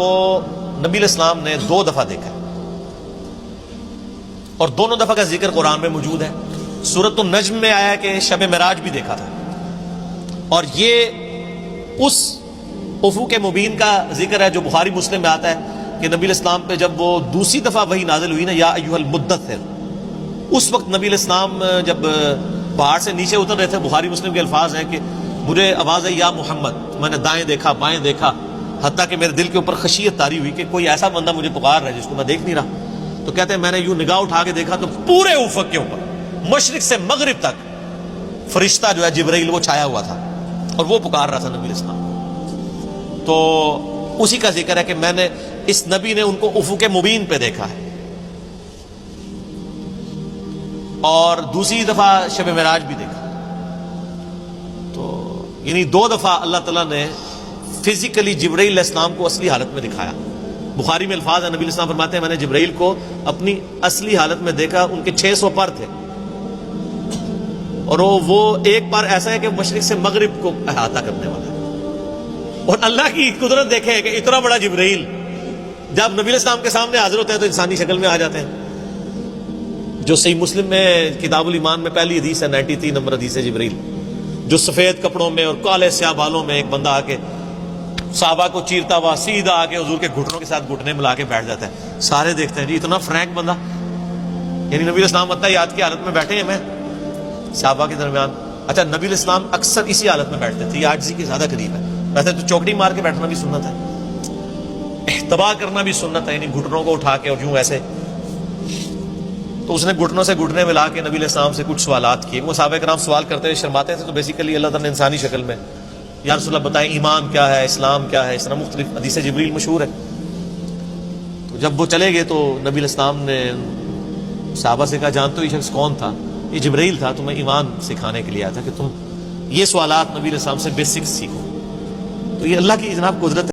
کو نبی علیہ السلام نے 2 دفعہ دیکھا ہے اور دونوں دفعہ کا ذکر قرآن میں موجود ہے۔ سورۃ النجم میں آیا کہ شب معراج بھی دیکھا تھا، اور یہ اس افق مبین کا ذکر ہے جو بخاری مسلم میں آتا ہے کہ نبی علیہ السلام پہ جب وہ دوسری دفعہ وحی نازل ہوئی نا، یا ایھا المدثر، اس وقت نبی علیہ السلام جب پہاڑ سے نیچے اتر رہے تھے، بخاری مسلم کے الفاظ ہیں کہ مجھے آواز ہے یا محمد، میں نے دائیں دیکھا بائیں دیکھا، حتیٰ کہ میرے دل کے اوپر خشیت طاری ہوئی کہ کوئی ایسا بندہ مجھے پکار رہا ہے جس کو میں دیکھ نہیں رہا۔ تو کہتے ہیں میں نے یوں نگاہ اٹھا کے دیکھا تو پورے افق کے اوپر مشرق سے مغرب تک فرشتہ جو ہے جبرائیل وہ چھایا ہوا تھا اور وہ پکار رہا تھا نبی علیہ السلام۔ تو اسی کا ذکر ہے کہ میں نے اس نبی نے ان کو افق مبین پہ دیکھا ہے، اور دوسری دفعہ شب معراج بھی دیکھا۔ تو یعنی 2 دفعہ اللہ تعالیٰ نے فزیکلی جبرائیل علیہ السلام کو اصلی حالت میں دکھایا۔ بخاری میں الفاظ ہیں، نبی علیہ السلام فرماتے ہیں میں نے جبرائیل کو اپنی اصلی حالت میں دیکھا، ان کے 600 پر تھے، اور وہ ایک پر ایسا ہے کہ مشرق سے مغرب کو احاطہ کرنے والا ہے۔ اور اللہ کی قدرت دیکھیں کہ اتنا بڑا جبرائیل جب نبی علیہ السلام کے سامنے حاضر ہوتے ہیں تو انسانی شکل میں آ جاتے ہیں، جو صحیح مسلم میں کتاب الایمان میں پہلی حدیث ہے، 93 نمبر حدیث ہے، جبرائیل جو سفید کپڑوں میں اور کالے سیاہ بالوں میں ایک بندہ آ کے صحابہ کو چیرتا ہوا سیدھا آ کے حضور کے گھٹنوں کے ساتھ گھٹنے ملا کے بیٹھ جاتا ہے۔ سارے دیکھتے ہیں جی اتنا فرینک بندہ، یعنی نبی علیہ السلام اتحیات کی حالت میں بیٹھے ہیں میں صحابہ کے درمیان۔ اچھا، نبی علیہ السلام اکثر اسی حالت میں بیٹھتے تھے، یہ عاجزی کے زیادہ قریب ہے۔ ویسے تو چوکڑی مار کے بیٹھنا بھی سنت ہے، احتبا کرنا بھی سنت ہے، یعنی گھٹنوں کو اٹھا کے اور یوں ایسے۔ تو اس نے گھٹنوں سے گھٹنے ملا کے نبی علیہ السلام سے کچھ سوالات کیے۔ وہ صحابہ کرام سوال کرتے ہوئے شرماتے تھے، تو بیسیکلی اللہ تعالیٰ نے انسانی شکل میں یا رسول اللہ بتائیں ایمان کیا ہے، اسلام کیا ہے، اس طرح مختلف حدیث جبریل مشہور ہے۔ تو جب وہ چلے گئے تو نبی علیہ السلام نے صحابہ سے کہا جانتے ہو یہ شخص کون تھا؟ یہ جبریل تھا، تمہیں ایمان سکھانے کے لیے آیا تھا کہ تم یہ سوالات نبی علیہ السلام سے بیسک سیکھو۔ تو یہ اللہ کی جناب قدرت ہے۔